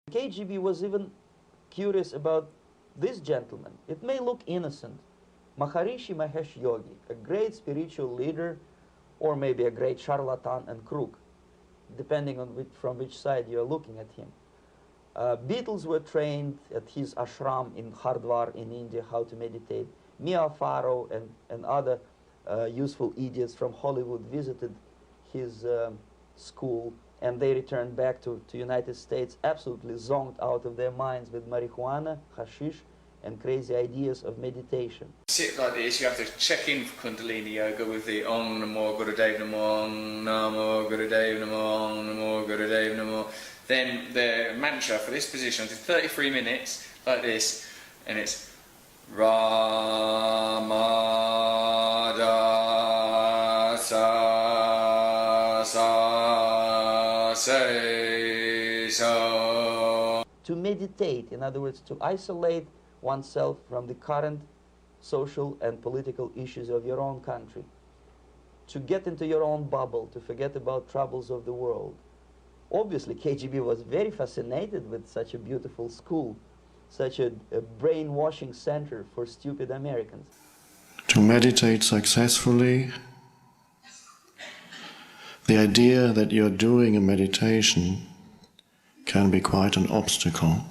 KGB was even curious about this gentleman. It may look innocent. Maharishi Mahesh Yogi, a great spiritual leader, or maybe a great charlatan and crook, depending on from which side you're looking at him. Beatles were trained at his ashram in Hardwar in India how to meditate. Mia Farrow and other useful idiots from Hollywood visited his school, and they returned back to United States absolutely zonked out of their minds with marijuana, hashish, and crazy ideas of meditation. Sit like this, you have to check in for Kundalini Yoga with the Om Namo Gurudev Namo, Om Namo Gurudev Namo, Om Namo Gurudev Namo. Then the mantra for this position is 33 minutes, like this, and it's Ramada Sa Sa Se So. To meditate, in other words, to isolate oneself from the current social and political issues of your own country, to get into your own bubble, to forget about troubles of the world. Obviously, KGB was very fascinated with such a beautiful school, such a brainwashing center for stupid Americans. To meditate successfully, the idea that you're doing a meditation can be quite an obstacle.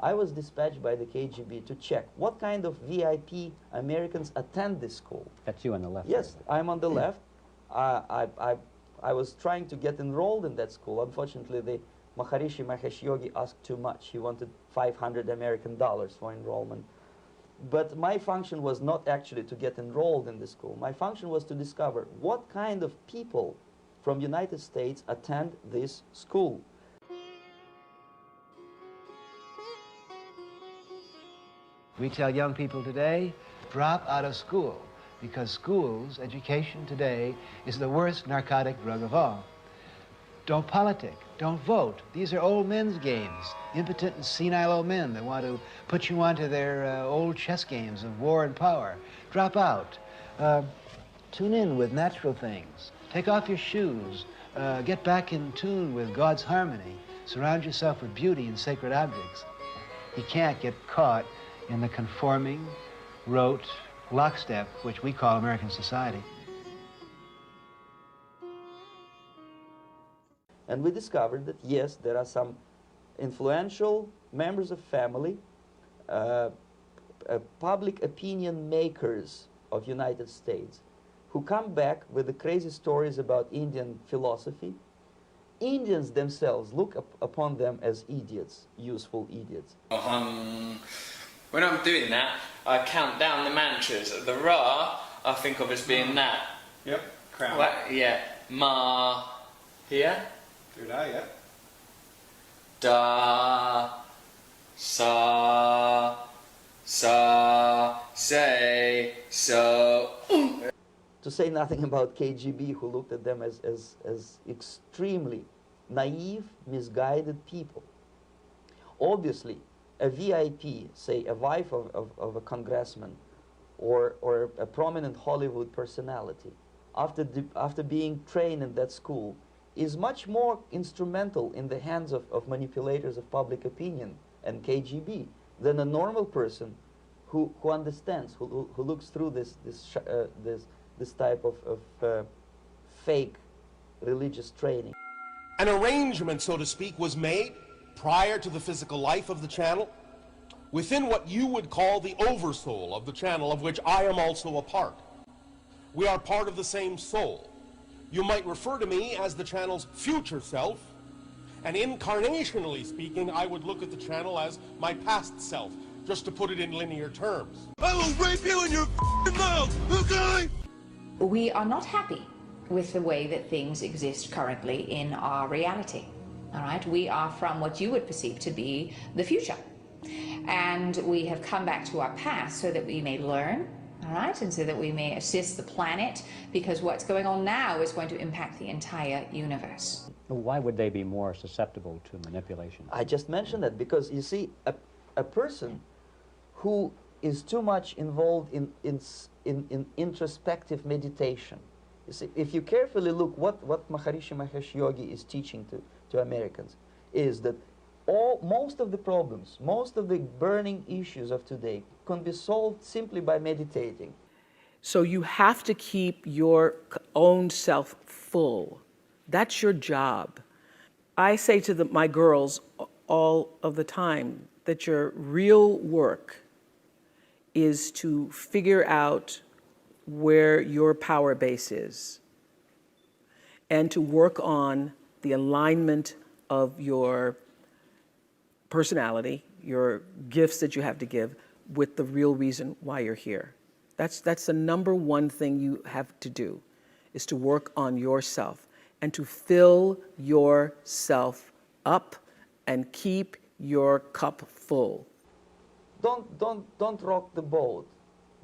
I was dispatched by the KGB to check what kind of VIP Americans attend this school. That's you on the left. Yes, I'm on the left. I was trying to get enrolled in that school. Unfortunately, the Maharishi Mahesh Yogi asked too much. He wanted $500 American for enrollment. But my function was not actually to get enrolled in the school. My function was to discover what kind of people from United States attend this school. We tell young people today, drop out of school, because schools, education today, is the worst narcotic drug of all. Don't politic, don't vote. These are old men's games, impotent and senile old men that want to put you onto their old chess games of war and power. Drop out. Tune in with natural things. Take off your shoes. Get back in tune with God's harmony. Surround yourself with beauty and sacred objects. You can't get caught in the conforming, rote lockstep, which we call American society. And we discovered that, yes, there are some influential members of family, public opinion makers of United States, who come back with the crazy stories about Indian philosophy. Indians themselves look upon them as idiots, useful idiots. When I'm doing that, I count down the mantras. The Ra, I think of as being that. Yep, crown. What? Yeah. Ma, here. Do that, yeah. Da, sa, say, so. To say nothing about KGB, who looked at them as extremely naive, misguided people. Obviously, a VIP, say a wife of a congressman or a prominent Hollywood personality, after being trained in that school, is much more instrumental in the hands of manipulators of public opinion and KGB than a normal person who understands, who looks through this type of fake religious training. An arrangement, so to speak, was made prior to the physical life of the channel within what you would call the oversoul of the channel, of which I am also a part. We are part of the same soul. You might refer to me as the channel's future self, and incarnationally speaking, I would look at the channel as my past self, just to put it in linear terms. I will rape you in your mouth, okay? We are not happy with the way that things exist currently in our reality. All right, we are from what you would perceive to be the future. And we have come back to our past so that we may learn, all right, and so that we may assist the planet, because what's going on now is going to impact the entire universe. Why would they be more susceptible to manipulation? I just mentioned that because, you see, a person who is too much involved in introspective meditation. You see, if you carefully look what Maharishi Mahesh Yogi is teaching to Americans, is that most of the problems, most of the burning issues of today can be solved simply by meditating. So you have to keep your own self full. That's your job. I say to my girls all of the time that your real work is to figure out where your power base is and to work on the alignment of your personality, your gifts that you have to give, with the real reason why you're here. That's the number one thing you have to do, is to work on yourself and to fill yourself up and keep your cup full. Don't rock the boat.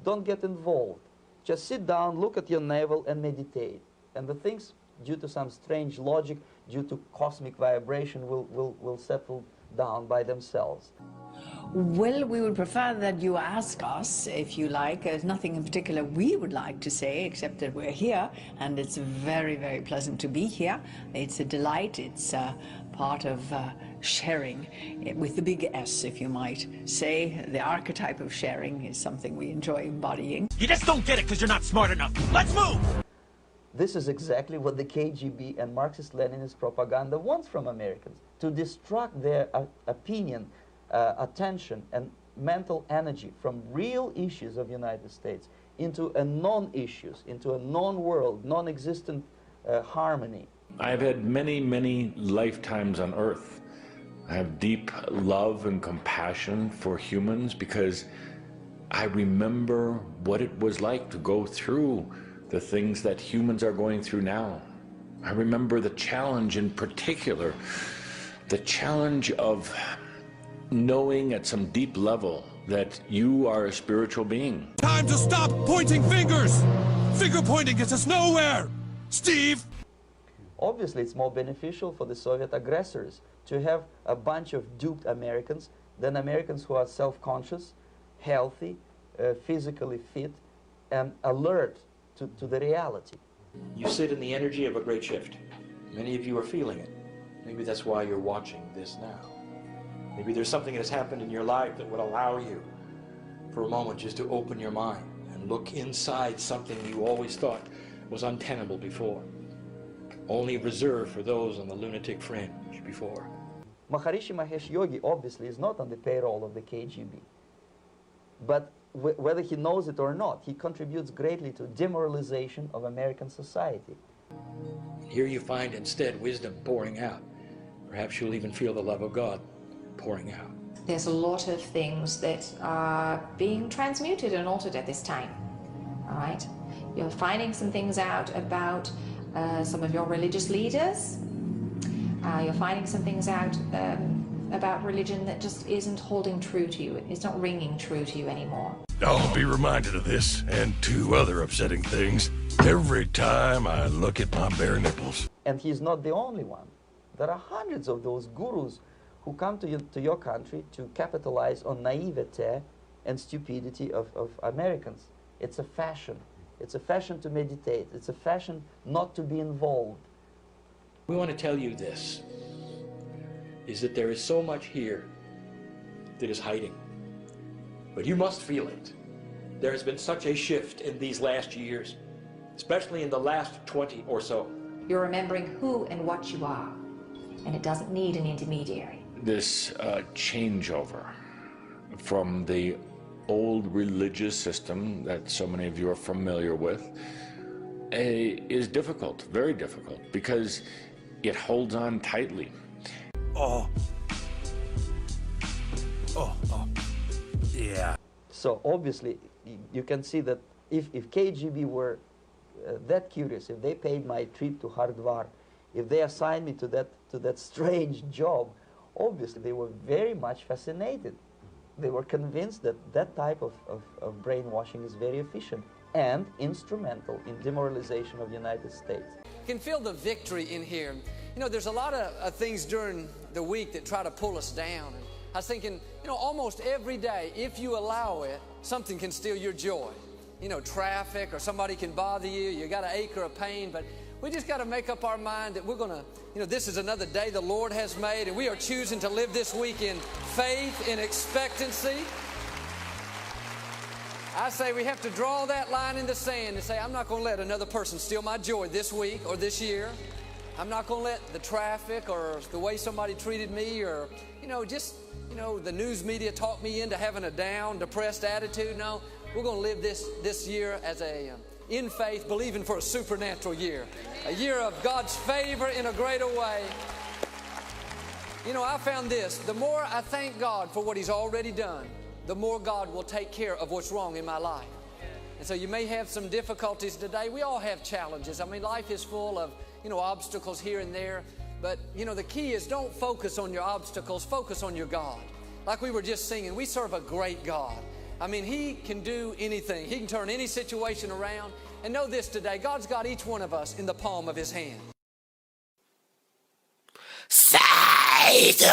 Don't get involved. Just sit down, look at your navel, and meditate. And the things, due to some strange logic, due to cosmic vibration, will settle down by themselves. Well, we would prefer that you ask us, if you like. There's nothing in particular we would like to say, except that we're here, and it's very, very pleasant to be here. It's a delight. It's part of sharing, with the big S, if you might say. The archetype of sharing is something we enjoy embodying. You just don't get it because you're not smart enough. Let's move! This is exactly what the KGB and Marxist-Leninist propaganda wants from Americans, to distract their opinion, attention, and mental energy from real issues of the United States into a non-issues, into a non-world, non-existent harmony. I've had many, many lifetimes on Earth. I have deep love and compassion for humans because I remember what it was like to go through the things that humans are going through now. I remember the challenge in particular, the challenge of knowing at some deep level that you are a spiritual being. Time to stop pointing fingers! Finger pointing gets us nowhere! Steve! Obviously, it's more beneficial for the Soviet aggressors to have a bunch of duped Americans than Americans who are self-conscious, healthy, physically fit, and alert to the reality. You sit in the energy of a great shift. Many of you are feeling it. Maybe that's why you're watching this now. Maybe there's something that's happened in your life that would allow you for a moment just to open your mind and look inside something you always thought was untenable before, only reserved for those on the lunatic fringe before. Maharishi Mahesh Yogi obviously is not on the payroll of the KGB. But whether he knows it or not, he contributes greatly to demoralization of American society. Here you find instead wisdom pouring out. Perhaps you'll even feel the love of God pouring out. There's a lot of things that are being transmuted and altered at this time. All right? You're finding some things out about some of your religious leaders. You're finding some things out about religion that just isn't holding true to you. It's not ringing true to you anymore. I'll be reminded of this and two other upsetting things every time I look at my bare nipples. And he's not the only one. There are hundreds of those gurus who come to your country to capitalize on naivete and stupidity of Americans. It's a fashion. It's a fashion to meditate. It's a fashion not to be involved. We want to tell you this, is that there is so much here that is hiding. But you must feel it. There has been such a shift in these last years, especially in the last 20 or so. You're remembering who and what you are, and it doesn't need an intermediary. This changeover from the old religious system that so many of you are familiar with is difficult, very difficult, because it holds on tightly. Yeah. So obviously, you can see that if KGB were that curious, if they paid my trip to Hardwar, if they assigned me to that strange job, obviously they were very much fascinated. They were convinced that that type of brainwashing is very efficient and instrumental in demoralization of the United States. You can feel the victory in here. You know, there's a lot of things during the week that try to pull us down. And I was thinking, you know, almost every day, if you allow it, something can steal your joy. You know, traffic, or somebody can bother you, you got an ache or a pain, but we just got to make up our mind that we're going to, you know, this is another day the Lord has made, and we are choosing to live this week in faith, in expectancy. I say we have to draw that line in the sand and say, I'm not going to let another person steal my joy this week or this year. I'm not going to let the traffic or the way somebody treated me, or, you know, just, you know, the news media talked me into having a down, depressed attitude. No, we're going to live this year as in faith, believing for a supernatural year. A year of God's favor in a greater way. You know, I found this. The more I thank God for what He's already done, the more God will take care of what's wrong in my life. And so you may have some difficulties today. We all have challenges. I mean, life is full of, you know, obstacles here and there. But, you know, the key is don't focus on your obstacles. Focus on your God. Like we were just singing, we serve a great God. I mean, He can do anything. He can turn any situation around. And know this today, God's got each one of us in the palm of His hand. Satan!